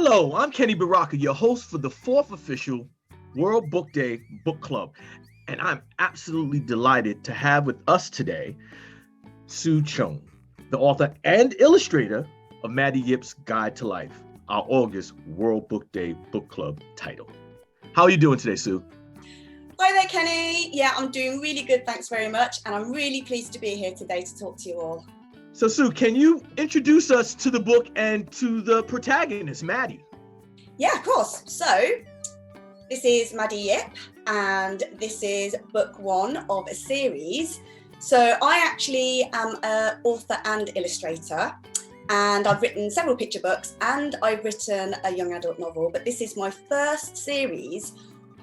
Hello, I'm Kenny Baraka, your host for the fourth official World Book Day Book Club. And I'm absolutely delighted to have with us today Sue Cheung, the author and illustrator of Maddie Yip's Guide to Life, our August World Book Day Book Club title. How are you doing today, Sue? Hi there, Kenny. Yeah, I'm doing really good, thanks very much. And I'm really pleased to be here today to talk to you all. So, Sue, can you introduce us to the book and to the protagonist, Maddie? Yeah, of course. So, this is Maddie Yip, and this is book one of a series. So, I actually am an author and illustrator, and I've written several picture books, and I've written a young adult novel, but this is my first series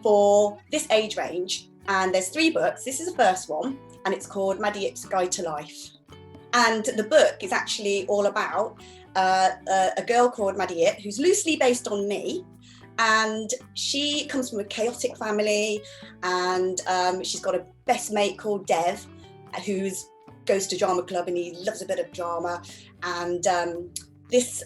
for this age range. And there's 3 books. This is the first one, and it's called Maddie Yip's Guide to Life. And the book is actually all about a girl called Maddy Yip, who's loosely based on me. And she comes from a chaotic family, and she's got a best mate called Dev, who goes to drama club and he loves a bit of drama. And this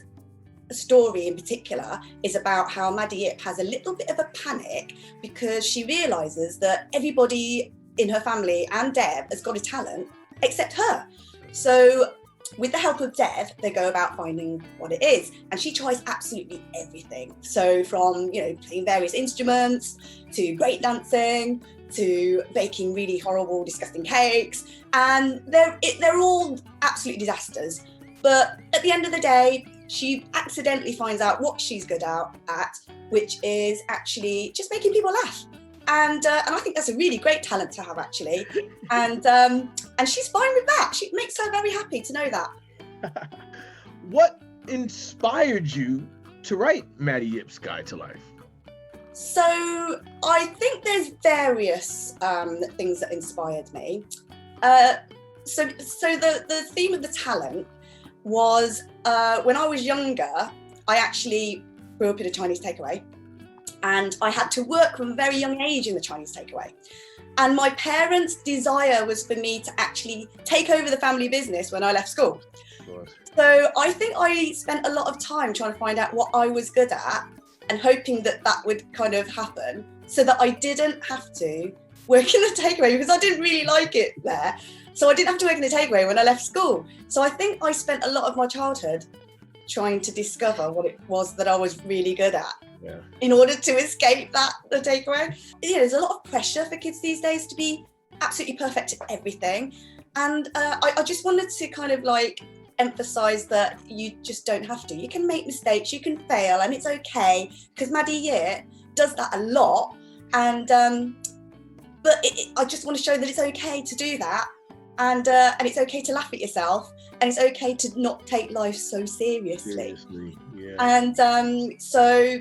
story in particular is about how Maddie Yip has a little bit of a panic because she realises that everybody in her family and Dev has got a talent except her. So with the help of Dev, they go about finding what it is. And she tries absolutely everything. So from, playing various instruments to breakdancing to baking really horrible, disgusting cakes. And they're all absolute disasters. But at the end of the day, she accidentally finds out what she's good at, which is actually just making people laugh. And I think that's a really great talent to have, actually. And she's fine with that. It makes her very happy to know that. What inspired you to write Maddie Yip's Guide to Life? So I think there's various things that inspired me. So the theme of the talent was when I was younger, I actually grew up in a Chinese takeaway. And I had to work from a very young age in the Chinese takeaway. And my parents' desire was for me to actually take over the family business when I left school. So I think I spent a lot of time trying to find out what I was good at and hoping that would kind of happen so that I didn't have to work in the takeaway because I didn't really like it there. So I didn't have to work in the takeaway when I left school. So I think I spent a lot of my childhood trying to discover what it was that I was really good at. Yeah. In order to escape the takeaway. There's a lot of pressure for kids these days to be absolutely perfect at everything. And I just wanted to kind of emphasize that you just don't have to. You can make mistakes, you can fail, and it's okay, because Maddie Yip does that a lot. And but I just want to show that it's okay to do that. And it's okay to laugh at yourself, and it's okay to not take life so seriously. Yeah. And so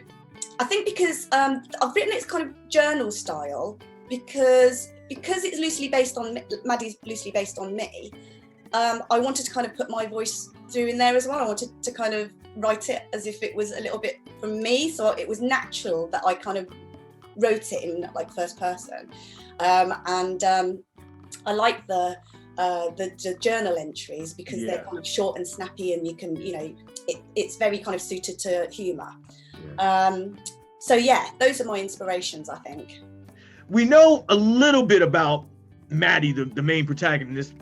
I think because I've written it's kind of journal style because it's loosely based on Maddie's loosely based on me. I wanted to kind of put my voice through in there as well. I wanted to kind of write it as if it was a little bit from me, so it was natural that I kind of wrote it in first person. And I like the journal entries because they're kind of short and snappy, and you can it's very kind of suited to humour. So those are my inspirations, I think. We know a little bit about Maddie, the main protagonist,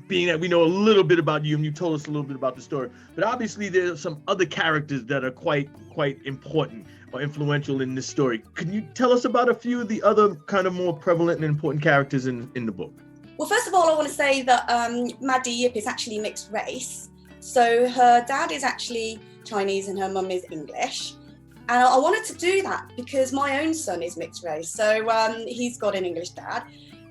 being that we know a little bit about you and you told us a little bit about the story, but obviously there's some other characters that are quite important or influential in this story. Can you tell us about a few of the other kind of more prevalent and important characters in the book? Well, first of all, I want to say that Maddie Yip is actually mixed race. So her dad is actually Chinese and her mum is English. And I wanted to do that because my own son is mixed race. So he's got an English dad.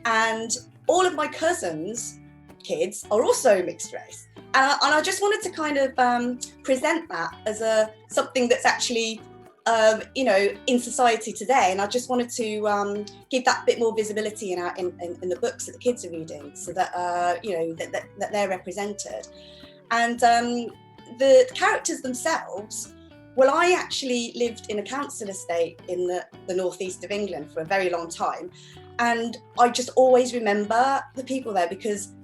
And all of my cousins' kids are also mixed race. And I just wanted to kind of present that as something that's actually in society today. And I just wanted to give that bit more visibility in the books that the kids are reading, so that that they're represented. And the characters themselves, well, I actually lived in a council estate in the northeast of England for a very long time, and I just always remember the people there because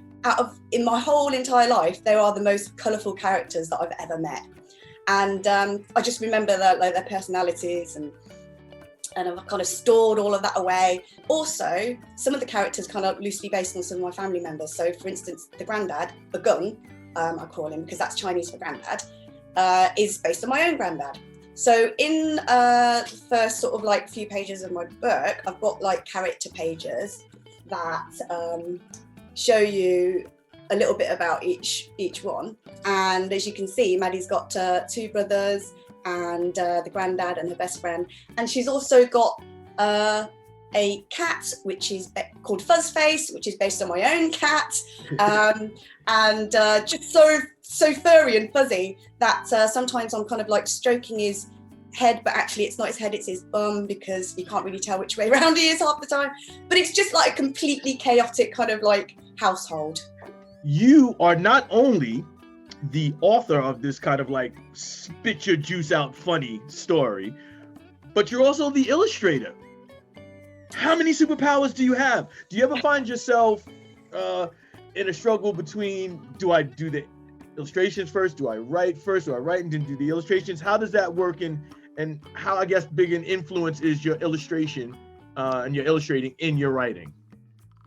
in my whole entire life, they are the most colourful characters that I've ever met. And I just remember their personalities, and I've kind of stored all of that away. Also, some of the characters kind of loosely based on some of my family members. So, for instance, the granddad, Bagung, I call him because that's Chinese for granddad, is based on my own granddad. So in the first sort of like few pages of my book, I've got like character pages that show you a little bit about each one. And as you can see, Maddie's got 2 brothers and the granddad and her best friend. And she's also got a cat, which is called Fuzzface, which is based on my own cat. And just so furry and fuzzy that sometimes I'm kind of like stroking his head, but actually it's not his head, it's his bum, because you can't really tell which way around he is half the time. But it's just like a completely chaotic kind of like household. You are not only the author of this kind of like spit your juice out funny story, but you're also the illustrator. How many superpowers do you have? Do you ever find yourself in a struggle between, do I do the illustrations first? Do I write first? Do I write and then do the illustrations? How does that work? And how, I guess, big an influence is your illustration and your illustrating in your writing?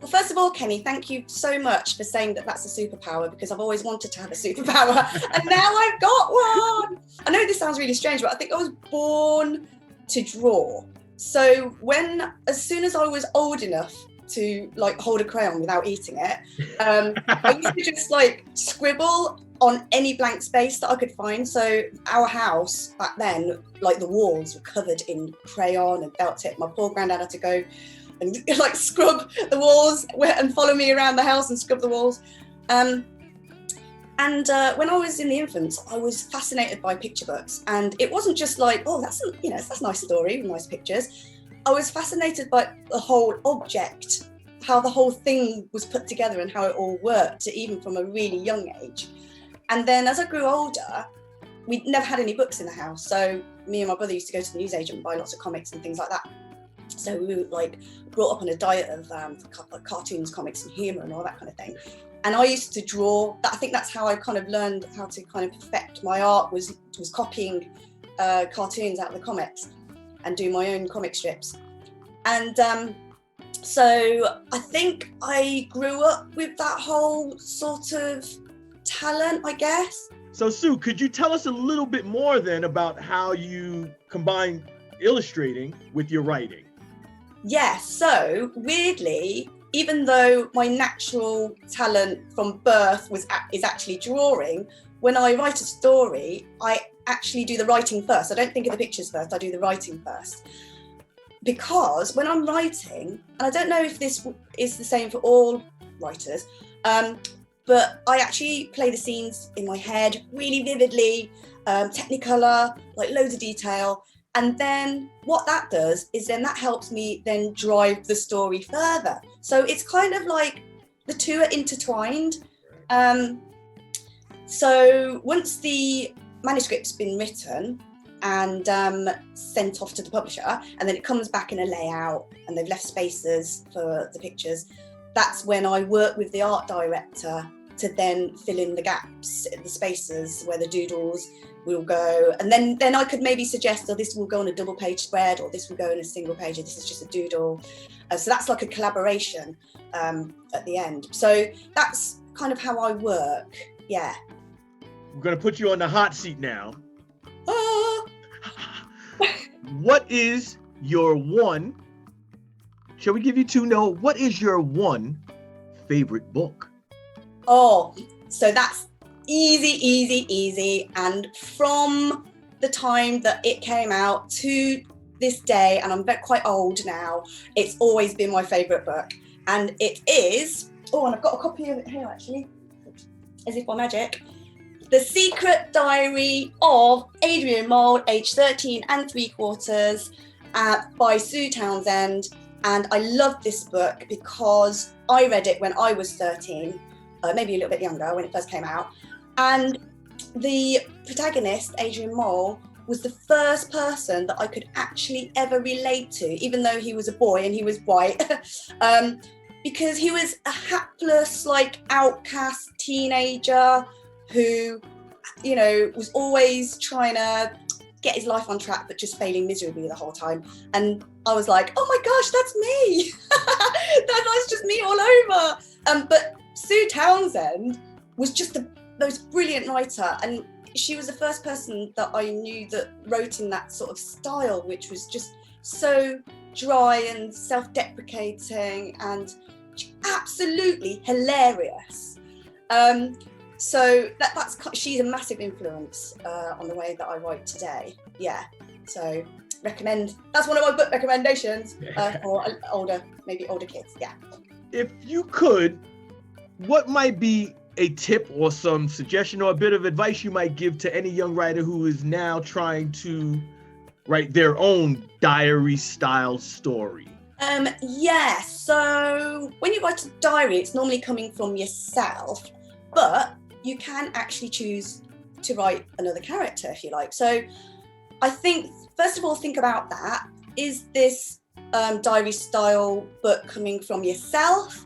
Well, first of all, Kenny, thank you so much for saying that that's a superpower, because I've always wanted to have a superpower and now I've got one. I know this sounds really strange, but I think I was born to draw. So as soon as I was old enough to like hold a crayon without eating it, I used to just like scribble on any blank space that I could find. So our house back then, like the walls were covered in crayon and felt tip. My poor granddad had to go and like scrub the walls and follow me around the house and scrub the walls. And when I was in the infants, I was fascinated by picture books. And it wasn't just like, oh, that's a nice story with nice pictures. I was fascinated by the whole object, how the whole thing was put together and how it all worked, even from a really young age. And then as I grew older, we never had any books in the house. So me and my brother used to go to the newsagent and buy lots of comics and things like that. So we were like brought up on a diet of cartoons, comics and humour and all that kind of thing. And I used to draw. I think that's how I kind of learned how to kind of perfect my art, was copying cartoons out of the comics and do my own comic strips. And so I think I grew up with that whole sort of talent, I guess. So Sue, could you tell us a little bit more then about how you combine illustrating with your writing? Yes, so weirdly, even though my natural talent from birth is actually drawing, when I write a story, I actually do the writing first. I don't think of the pictures first, I do the writing first. Because when I'm writing, and I don't know if this is the same for all writers, but I actually play the scenes in my head really vividly, Technicolor, like loads of detail. And then what that does is then that helps me then drive the story further. So it's kind of like the two are intertwined. So once the manuscript's been written and sent off to the publisher, and then it comes back in a layout and they've left spaces for the pictures, that's when I work with the art director to then fill in the gaps, the spaces where the doodles will go. And then I could maybe suggest, oh, this will go on a double page spread, or this will go in a single page, or this is just a doodle. So that's like a collaboration at the end. So that's kind of how I work, yeah. We're gonna put you on the hot seat now. Ah. What is your one, shall we give you two? No, what is your one favorite book? Oh, so that's easy. And from the time that it came out to this day, and I'm quite old now, it's always been my favourite book. And it is, and I've got a copy of it here actually, as if by magic. The Secret Diary of Adrian Mole, age 13 3/4, by Sue Townsend. And I loved this book because I read it when I was 13, maybe a little bit younger, when it first came out. And the protagonist, Adrian Mole, was the first person that I could actually ever relate to, even though he was a boy and he was white, because he was a hapless, like, outcast teenager who was always trying to get his life on track, but just failing miserably the whole time. And I was like, oh my gosh, that's me. That's just me all over. But Sue Townsend was just the most brilliant writer. And she was the first person that I knew that wrote in that sort of style, which was just so dry and self-deprecating and absolutely hilarious. So she's a massive influence on the way that I write today. Yeah, so recommend. That's one of my book recommendations for maybe older kids. Yeah. If you could, what might be a tip or some suggestion or a bit of advice you might give to any young writer who is now trying to write their own diary style story? Yeah, so when you write a diary, it's normally coming from yourself, but you can actually choose to write another character if you like. So I think, first of all, think about that. Is this diary style book coming from yourself?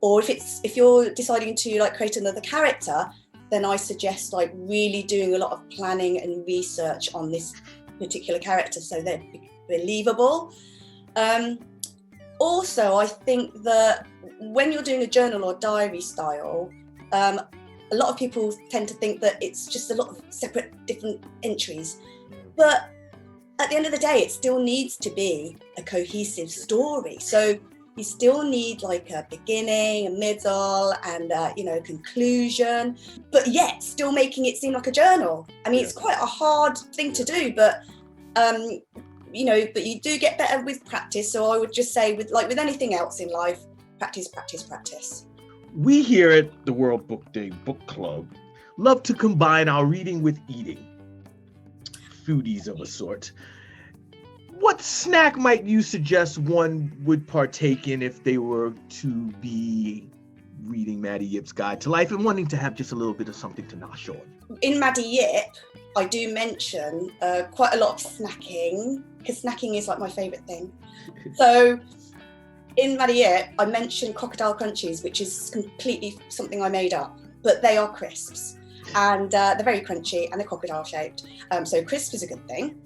Or if you're deciding to create another character, then I suggest really doing a lot of planning and research on this particular character so they're believable. Also, I think that when you're doing a journal or diary style, a lot of people tend to think that it's just a lot of separate different entries. But at the end of the day, it still needs to be a cohesive story. So you still need a beginning, a middle, and a conclusion, but yet still making it seem like a journal. I mean, it's quite a hard thing to do, but but you do get better with practice. So I would just say, with anything else in life, practice, practice, practice. We here at the World Book Day Book Club love to combine our reading with eating. Foodies of a sort. What snack might you suggest one would partake in if they were to be reading Maddie Yip's Guide to Life and wanting to have just a little bit of something to nosh on? In Maddie Yip, I do mention quite a lot of snacking, because snacking is my favourite thing. So in Maddie Yip, I mentioned crocodile crunchies, which is completely something I made up, but they are crisps, and they're very crunchy and they're crocodile shaped. So crisp is a good thing.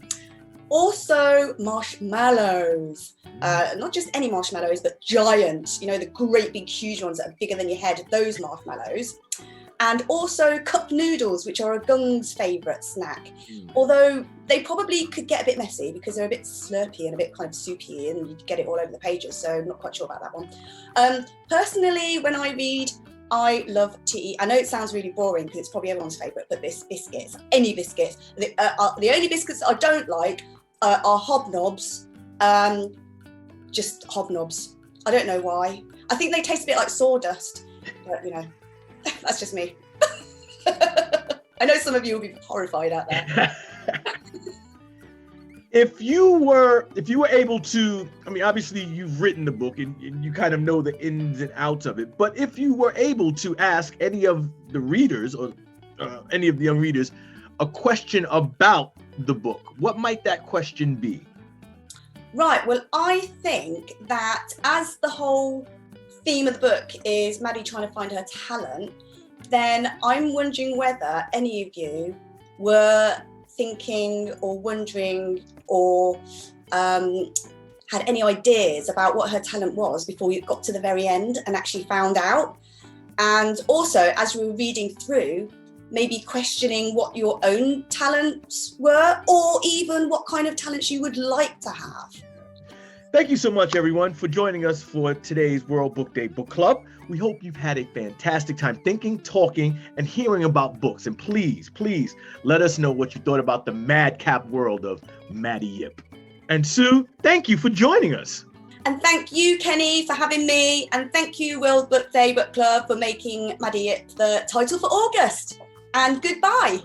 Also marshmallows, not just any marshmallows, but giant, the great big huge ones that are bigger than your head, those marshmallows. And also cup noodles, which are a gung's favourite snack. Although they probably could get a bit messy because they're a bit slurpy and a bit kind of soupy and you get it all over the pages. So I'm not quite sure about that one. Personally, when I read, I love to eat. I know it sounds really boring because it's probably everyone's favourite, but biscuits, any biscuits. The only biscuits I don't like are hobnobs. Just hobnobs. I don't know why. I think they taste a bit like sawdust, but that's just me. I know some of you will be horrified out there. If you were able to, I mean, obviously you've written the book and you kind of know the ins and outs of it, but if you were able to ask any of the readers or any of the young readers a question about the book, what might that question be? Right, well, I think that as the whole theme of the book is Maddie trying to find her talent, then I'm wondering whether any of you were thinking or wondering or had any ideas about what her talent was before you got to the very end and actually found out. And also, as you were reading through, maybe questioning what your own talents were or even what kind of talents you would like to have. Thank you so much, everyone, for joining us for today's World Book Day Book Club. We hope you've had a fantastic time thinking, talking, and hearing about books. And please, please let us know what you thought about the madcap world of Maddie Yip. And Sue, thank you for joining us. And thank you, Kenny, for having me. And thank you, World Book Day Book Club, for making Maddie Yip the title for August. And goodbye.